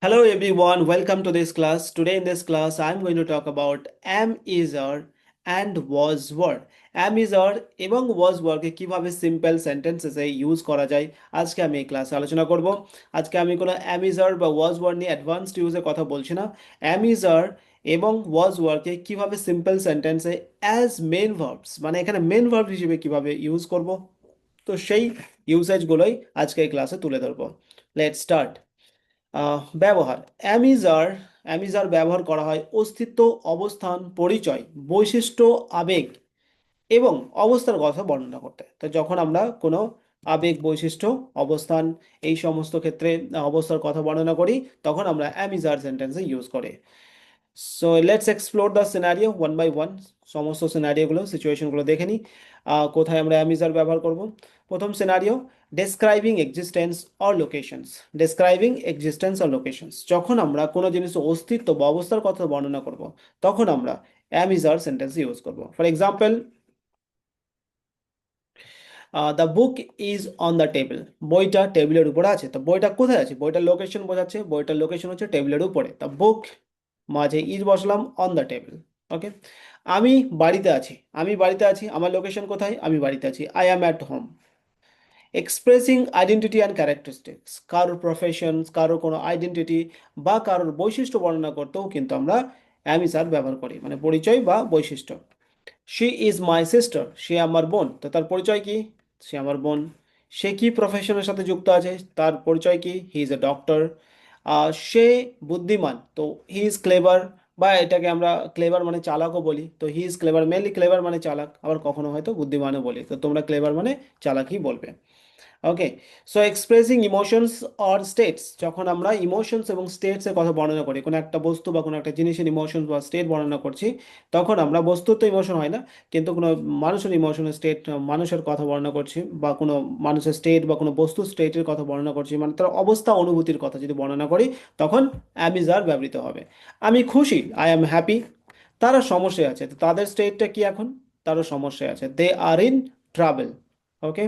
Hello everyone, welcome to this class. Today in this class, I'm going to talk about am is are and was were. am is are এবং was were কে কিভাবে simple সেন্টেন্সেসে use করা যায় আজকে আমি এই ক্লাসে আলোচনা করব। আজকে আমি কোনো am is are বা was were নিয়ে অ্যাডভান্সড ইউজে কথা বলছি না। am is are এবং was were কে কিভাবে সিম্পল সেন্টেন্সে অ্যাজ মেন ভার্বস মানে এখানে মেন ভার্ব হিসেবে কিভাবে ইউজ করব, তো সেই ইউসেজগুলোই আজকে এই ক্লাসে তুলে ধরবো। Let's start. ব্যবহার অ্যামিজার অ্যামিজার ব্যবহার করা হয় অস্তিত্ব, অবস্থান, পরিচয়, বৈশিষ্ট্য, আবেগ এবং অবস্থার কথা বর্ণনা করতে। তো যখন আমরা কোনো আবেগ, বৈশিষ্ট্য, অবস্থান এই সমস্ত ক্ষেত্রে অবস্থার কথা বর্ণনা করি, তখন আমরা অ্যামিজার সেন্টেন্সে ইউজ করি। So let's explore the scenario one by one. সমস্ত সিনারিওগুলো, সিচুয়েশনগুলো দেখে নিই কোথায় আমরা অ্যামিজার ব্যবহার করব। প্রথম scenario, describing existence or locations. Describing existence or locations, যখন আমরা কোনো জিনিসের অস্তিত্ব বা অবস্থার কথা বর্ণনা করব, তখন আমরা অ্যামিজার সেন্টেন্স ইউজ করব। For example, the book is on the table. বইটা টেবিলের উপরে আছে। তো বইটা কোথায় আছে? বইটার লোকেশন বোঝাচ্ছে। বইটার লোকেশন হচ্ছে টেবিলের উপরে। দ্য বুক, মাঝে ইজ বসলাম, অন দ্য টেবিল। ওকে। আমি বাড়িতে আছি। আমি বাড়িতে আছি, আমার লোকেশন কোথায়? আমি বাড়িতে আছি। I am at home. Expressing identity and characteristics, কারোর প্রফেশন, কারোর কোনো আইডেন্টিটি বা কারোর বৈশিষ্ট্য বর্ণনা করতেও কিন্তু আমরা অ্যামিসার ব্যবহার করি, মানে পরিচয় বা বৈশিষ্ট্য। শি ইজ মাই সিস্টার, সে আমার বোন। তো তার পরিচয় কি? সে আমার বোন। সে কি প্রফেশনের সাথে যুক্ত আছে? তার পরিচয় কি? He is a doctor. সে বুদ্ধিমান, তো হি ইজ ক্লেভার, বা এটাকে আমরা ক্লেভার মানে চালাকও বলি। তো he is clever, mainly clever মানে চালাক, আবার কখনো হয়তো বুদ্ধিমানও বলি। তো তোমরা ক্লেভার মানে চালাকই বলবে। Okay. So expressing emotions or states, যখন আমরা ইমোশনস এবং স্টেটসের কথা বর্ণনা করি, কোনো একটা বস্তু বা কোনো একটা জিনিসের ইমোশনস বা স্টেট বর্ণনা করছি, তখন আমরা, বস্তুর তো ইমোশন হয় না, কিন্তু কোনো মানুষের ইমোশনের স্টেট, মানুষের কথা বর্ণনা করছি, বা কোনো মানুষের স্টেট বা কোনো বস্তুর স্টেটের কথা বর্ণনা করছি, মানে তার অবস্থা, অনুভূতির কথা যদি বর্ণনা করি, তখন অ্যামিজার ব্যবহৃত হবে। আমি খুশি, আই অ্যাম হ্যাপি। তারা সমস্যায় আছে, তো তাদের স্টেটটা কি এখন? তারও সমস্যায় আছে, they are in travel. Okay.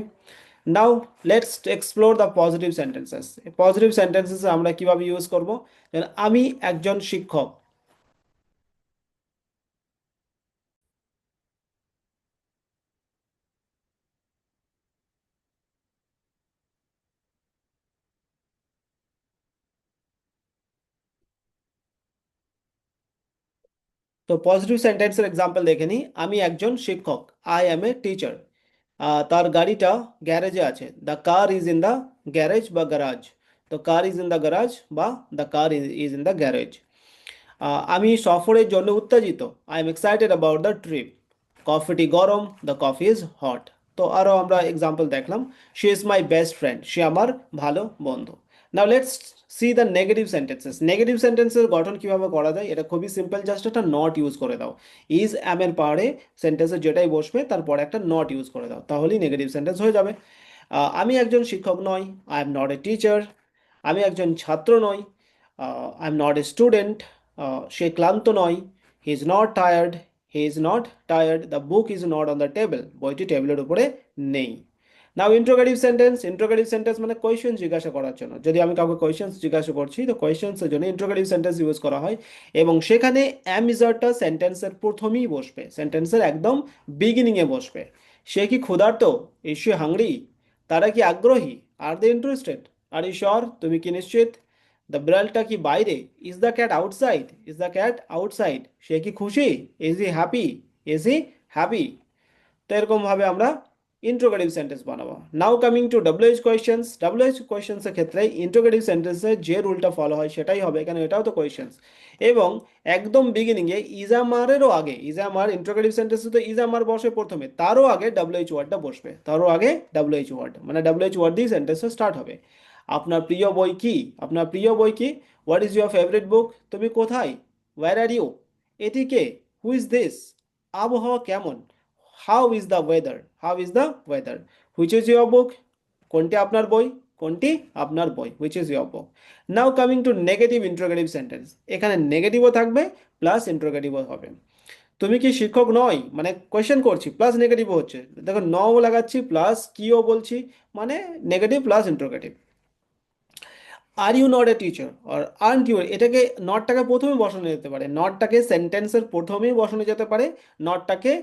Now let's explore the positive sentences. Positive sentences আমরা কিভাবে ইউজ করব? আমি একজন শিক্ষক। তো পজিটিভ সেন্টেন্সের এক্সাম্পল দেখে নিই। আমি একজন শিক্ষক, আই অ্যাম এ টিচার। তার গাড়িটা গ্যারেজে আছে, the car is in the garage বা গ্যারাজ। তো car is in the garage বা the car is in the garage. আমি সফরের জন্য উত্তেজিত, I am excited about the trip. কফিটি গরম, দ্য কফি ইজ হট। তো আরও আমরা এক্সাম্পল দেখলাম। She is my best friend, সে আমার ভালো বন্ধু। Now let's see the negative sentences. Negative সেন্টেন্সের গঠন কিভাবে করা যায়? এটা খুবই সিম্পল, জাস্ট একটা নট ইউজ করে দাও। ইজ অ্যাম এর পারে সেন্টেন্সে যেটাই বসবে তারপরে একটা নট ইউজ করে দাও, তাহলেই নেগেটিভ সেন্টেন্স হয়ে যাবে। আমি একজন শিক্ষক নই, I am not a teacher. আমি একজন ছাত্র নই, I am not a student. সে ক্লান্ত নয়, he is not tired. He is not tired. The book is not on the table, বইটি টেবিলের উপরে নেই। Now interrogative sentence. Interrogative sentence মানে কোয়েশ্চেন জিজ্ঞাসা করার জন্য। যদি আমি কাউকে কোয়েশ্চেন জিজ্ঞাসা করছি, তো কোয়েশ্চেন্সের জন্য ইন্ট্রোগেটিভ সেন্টেন্স ইউজ করা হয়, এবং সেখানে অ্যাম ইজারটা সেন্টেন্সের প্রথমেই বসবে, সেন্টেন্সের একদম বিগিনিংয়ে বসবে। সে কি ক্ষুধার্ত? Is she hungry? তারা কি আগ্রহী? Are they interested? Are you sure? তুমি কি নিশ্চিত? দ্য বিড়ালটা কি বাইরে? Is the cat outside? Is the cat outside? সে কি খুশি? Is he happy? Is he happy? তো এরকমভাবে আমরা ইন্ট্রোগেটিভ সেন্টেন্স বানাবো। Now coming to WH questions. WH কোয়েশ্চেন্সের ক্ষেত্রে ইন্ট্রোগেটিভ সেন্টেন্সে যে রুলটা ফলো হয় সেটাই হবে, কারণ এটাও তো কোয়েশ্চেন্স। এবং একদম বিগিনিংয়ে ইজামারেরও আগে, ইজামার ইন্ট্রোগেটিভ সেন্টেন্সে তো ইজামার বসে প্রথমে, তারও আগে ডব্লিউএইচ ওয়ার্ডটা বসবে, তারও আগে ডব্লিউএইচ ওয়ার্ড, মানে ডব্লিউএইচ ওয়ার্ড দিয়ে সেন্টেন্সটা স্টার্ট হবে। আপনার প্রিয় বই কি? আপনার প্রিয় বই কি? What is your favourite book? তুমি কোথায়? Where are you? এটি কে? Who is this? আবহাওয়া কেমন? How is the weather? How is the weather? Which is your book? কোনটি আপনার বই? কোনটি আপনার বই? Which is your book? Now coming to negative interrogative sentence. এখানে নেগেটিভও থাকবে প্লাস ইন্ট্রোগেটিভও হবে। তুমি কি শিক্ষক নয়, মানে কোয়েশ্চেন করছি, প্লাস নেগেটিভও হচ্ছে। দেখো, নও লাগাচ্ছি প্লাস কিও বলছি, মানে negative plus interrogative. Are you not a teacher আর আর্নট ইউ, এটাকে নটটাকে প্রথমে বসানো যেতে পারে, নটটাকে সেন্টেন্সের প্রথমেই বসানো যেতে পারে, নটটাকে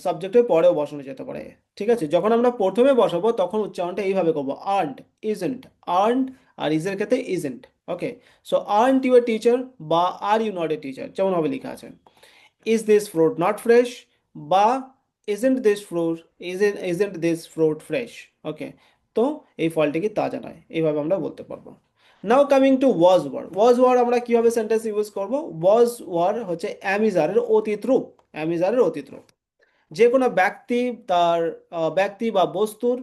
সাবজেক্টের পরেও বসানো যেতে পারে। ঠিক আছে, যখন আমরা প্রথমে বসাবো তখন উচ্চারণটা এইভাবে করবো, আর্নড, ইজেন্ট, আর্নড, আর ইজের ক্ষেত্রে isn't. Okay, so aren't you a teacher বা are you not a teacher যেমনভাবে লেখা আছে। Is this fruit not fresh, বা isn't this fruit fresh. Okay, তো এই ফলটি কি তাজা নয়, এইভাবে আমরা বলতে পারবো। নাও কামিং টু ওয়াজ ওয়ার আমরা কিভাবে সেন্টেন্স ইউজ করব। ওয়াজ ওয়ার হচ্ছে অ্যামিজারের অতীত রূপ, অ্যামিজারের অতীত রূপ। যে কোনো ব্যক্তি তার ব্যক্তি বা বস্তুর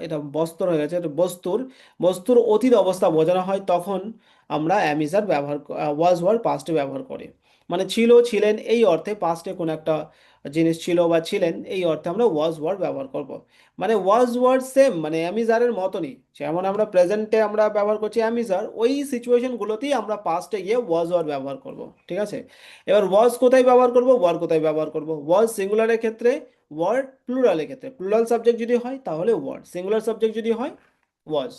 এটা বস্তুর হয়ে গেছে, এটা বস্তুর বস্তুর অতীত অবস্থা বোঝানো হয় তখন আমরা অ্যামিজার ব্যবহার ওয়াজ ওয়ার পাস্টে ব্যবহার করি। মানে ছিল, ছিলেন এই অর্থে, পাস্টে কোনো একটা জিনিস ছিল বা ছিলেন এই অর্থে আমরা ওয়াজ ওয়ার ব্যবহার করব। মানে ওয়াজ ওয়ার সেম মানে অ্যামিজারের মতনই, যেমন আমরা প্রেজেন্টে আমরা ব্যবহার করছি অ্যামিজার, ওই সিচুয়েশনগুলোতেই আমরা পাস্টে গিয়ে ওয়াজ ওয়ার ব্যবহার করব। ঠিক আছে, এবার ওয়াজ কোথায় ব্যবহার করব, ওয়ার কোথায় ব্যবহার করব। ওয়াজ সিঙ্গুলারের ক্ষেত্রে, ওয়ার্ড প্লুরালের ক্ষেত্রে, প্লুরাল সাবজেক্ট যদি হয় তাহলে ওয়ার্ড, সিঙ্গুলার সাবজেক্ট যদি হয় ওয়াজ।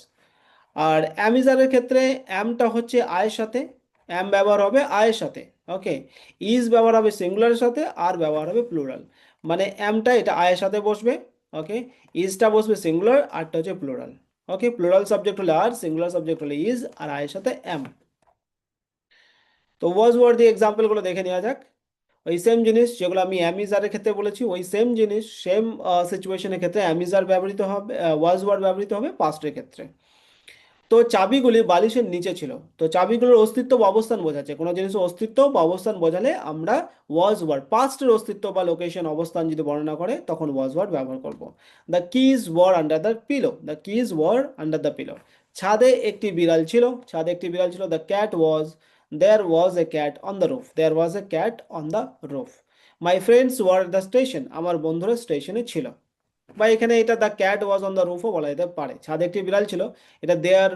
আর অ্যামিজারের ক্ষেত্রে অ্যামটা হচ্ছে আয়ের সাথে, অ্যাম ব্যবহার হবে আয়ের সাথে। ওকে, ইজ ব্যবহার হবে সিঙ্গুলারের সাথে, আর ব্যবহার হবে প্লুরাল। মানে অ্যামটা এটা আয়ের সাথে বসবে, ওকে, ইজটা বসবে সিঙ্গুলার, আরটা হচ্ছে প্লুরাল। ওকে, প্লুরাল সাবজেক্ট হলে আর, সিঙ্গুলার সাবজেক্ট হলে ইজ, আর আয়ের সাথে অ্যাম। তো ওয়াজ ওয়ার্ড দিয়ে এক্সাম্পলগুলো দেখে নেওয়া যাক। ওই সেম জিনিস যেগুলো আমি অ্যামিজারের ক্ষেত্রে বলেছি, ওই সেম জিনিস সেম সিচুয়েশনের ক্ষেত্রে অ্যামিজার ব্যবহৃত হবে, ওয়াজ ওয়ার্ড ব্যবহৃত হবে পাস্টের ক্ষেত্রে। তো চাবিগুলি বালিশের নিচে ছিল, তো চাবিগুলোর অস্তিত্ব বা অবস্থান বোঝাচ্ছে, কোনো জিনিসের অস্তিত্ব বা অবস্থান বোঝালে আমরা ওয়াজ ওয়ার্ড, পাস্টের অস্তিত্ব বা লোকেশন অবস্থান যদি বর্ণনা করে তখন ওয়াজ ওয়ার্ড ব্যবহার করব। The keys were under the pillow, the keys were under the pillow. ছাদে একটি বিড়াল ছিল, ছাদে একটি বিড়াল ছিল। The cat was, there was a cat on the roof, there was a cat on the roof. My friends were the station, আমার বন্ধুরা স্টেশনে ছিল। বা এখানে এটা the cat was on the রুফও বলা যেতে পারে, ছাদে একটি বিড়াল ছিল, এটা দেয়ার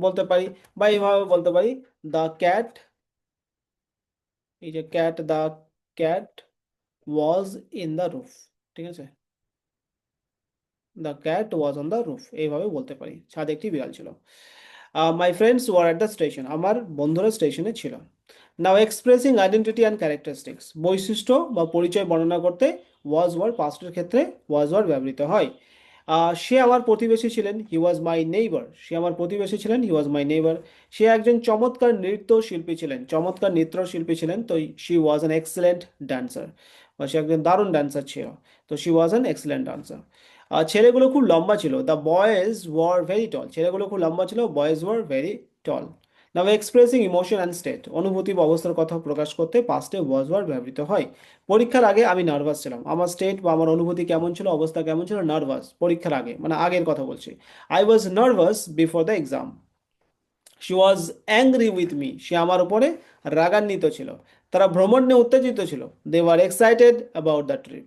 বলতে পারি, বা এইভাবে বলতে পারি দ্য ক্যাট, এই যে cat, the cat was in the roof. ঠিক আছে, the cat was on the roof এইভাবে বলতে পারি, ছাদে একটি বিড়াল ছিল। My friends were at the station, আমার বন্ধুরা স্টেশনে ছিল। Now expressing identity and characteristics, বৈশিষ্ট্য বা পরিচয় বর্ণনা করতে ওয়াজ ওয়ার পাস্টের ক্ষেত্রে ওয়াজ ওয়ার ব্যবহৃত হয়। সে আমার প্রতিবেশী ছিলেন, হি ওয়াজ মাই নেইবার, সে আমার প্রতিবেশী ছিলেন, হি ওয়াজ মাই নেইবার। সে একজন চমৎকার নৃত্যশিল্পী ছিলেন, চমৎকার নৃত্যশিল্পী ছিলেন, তো she was an excellent dancer, বা সে একজন দারুণ ডান্সার ছিল, তো she was an excellent dancer. ছেলেগুলো খুব লম্বা ছিল, the boys were very tall, ছেলেগুলো খুব লম্বা ছিল, boys were very tall. Now expressing emotion and state, অনুভূতি বা অবস্থার কথা প্রকাশ করতে পাস্টে ওয়াজ ওয়ার ব্যবহৃত হয়। পরীক্ষার আগে আমি নার্ভাস ছিলাম, আমার স্টেট বা আমার অনুভূতি কেমন ছিল, অবস্থা কেমন ছিল, নার্ভাস, পরীক্ষার আগে মানে আগের কথা বলছি। I was nervous before the exam. She was angry with me, সে আমার উপরে রাগান্বিত ছিল। তারা ভ্রমণ নিয়ে উত্তেজিত ছিল, they were excited about the trip.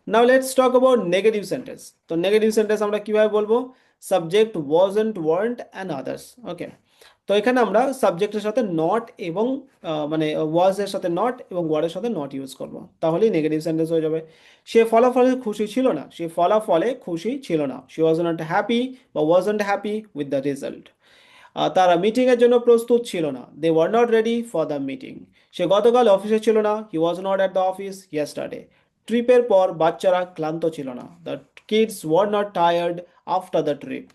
Now let's talk about negative sentence. তো নেগেটিভ সেন্টেন্স আমরা কিভাবে বলবো, subject wasn't, weren't and others. Okay, তো এখানে আমরা সাবজেক্টের সাথে নট এবং মানে ওয়াজ এর সাথে নট এবং ওয়ার্ডের সাথে নট ইউজ করব, তাহলেই নেগেটিভ সেন্টেন্স হয়ে যাবে। সে ফলাফলে খুশি ছিল না, সে ফলাফলে খুশি ছিল না, শি ওয়াজ নট হ্যাপি বা wasn't happy with the result. তারা মিটিংয়ের জন্য প্রস্তুত ছিল না, they were not ready for the meeting. সে গতকাল অফিসে ছিল না, he was not at the office yesterday. ট্রিপের পর বাচ্চারা ক্লান্ত ছিল না, the kids were not tired after the trip.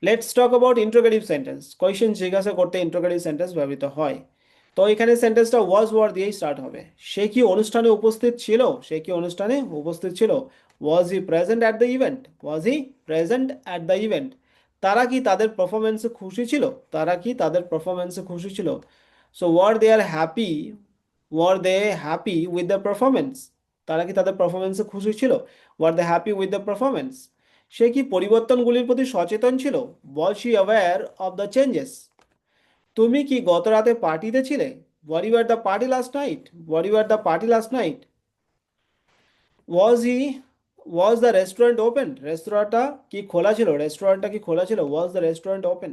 Let's talk about interrogative sentence, question জিজ্ঞাসা করতে ইন্টারোগেটিভ সেন্টেন্স ব্যবহৃত হয়। তো এখানে সেন্টেন্সটা ওয়াজ ওয়ার দিয়েই স্টার্ট হবে। সে কি অনুষ্ঠানে উপস্থিত ছিল, সে কি অনুষ্ঠানে উপস্থিত ছিল। Was he present at the event, was he present at the event. তারা কি তাদের পারফরমেন্সে খুশি ছিল, তারা কি তাদের পারফরমেন্সে খুশি ছিল। So were they are happy, were they happy with the performance, তারা কি তাদের পারফরমেন্সে খুশি ছিল, were they happy with the performance. সে কি পরিবর্তনগুলির প্রতি সচেতন ছিল, was she aware of the changes. তুমি কি গত রাতে পার্টিতে ছিলে, were you at the party last night, were you at the party last night. Was he, was the restaurant open, রেস্তোরাঁটা কি খোলা ছিল, রেস্টুরেন্টটা কি খোলা ছিল, was the restaurant open.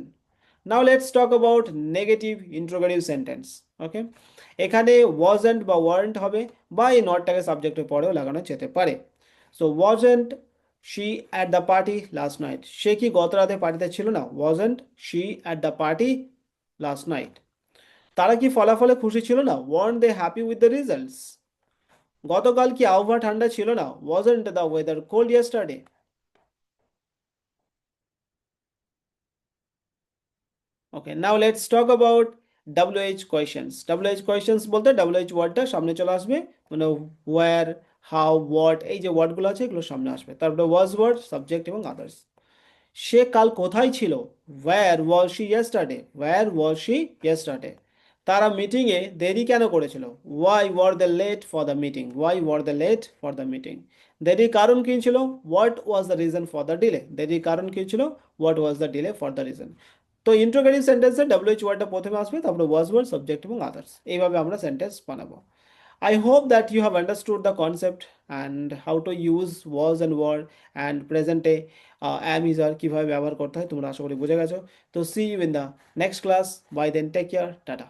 Now let's talk about negative interrogative sentence. Okay, এখানে wasn't বা ওয়ারেন্ট হবে, বা এই নটটাকে সাবজেক্টের পরেও লাগানো যেতে পারে। So wasn't she at the party last night, সে কি গত রাতে পার্টিতে ছিল না? Wasn't she at the party last night. তারা কি ফলাফলে খুশি ছিল না? Weren't they happy with the results. গতকাল কি আবহাওয়া ঠান্ডা ছিল না? Wasn't the weather cold yesterday. Okay, now let's talk about WH questions. WH questions বলতে WH ওয়ার্ডটা সামনে চলে আসবে, মানে ওয়্যার, হাউ, হোয়াট, এই যে ওয়ার্ডগুলো আছে এগুলো সামনে আসবে। তারপরে ওয়াজ ওয়ার্ড, সাবজেক্ট এবং আদার্স। সে কাল কোথায় ছিল? Where was she yesterday, where was she yesterday. তারা মিটিংয়ে দেরি কেন করেছিল? Why were the late for the meeting, why were the late for the meeting. দেরির কারণ কী ছিল? What was the reason for the delay, দেরির কারণ কী ছিল? What was the delay for the reason. তো ইন্ট্রোগেটিভ সেন্টেন্সে WH ওয়ার্ডটা প্রথমে আসবে, তারপরে ওয়াজ ওয়ার্ড, সাবজেক্ট এবং আদার্স, এইভাবে আমরা সেন্টেন্স বানাবো। I hope that you have understood the concept and how to use was and were and present a am is are কিভাবে ব্যবহার করতে হয় তোমরা আশা করি বুঝে গেছো। তো see you in the next class. Bye then, take care, tata.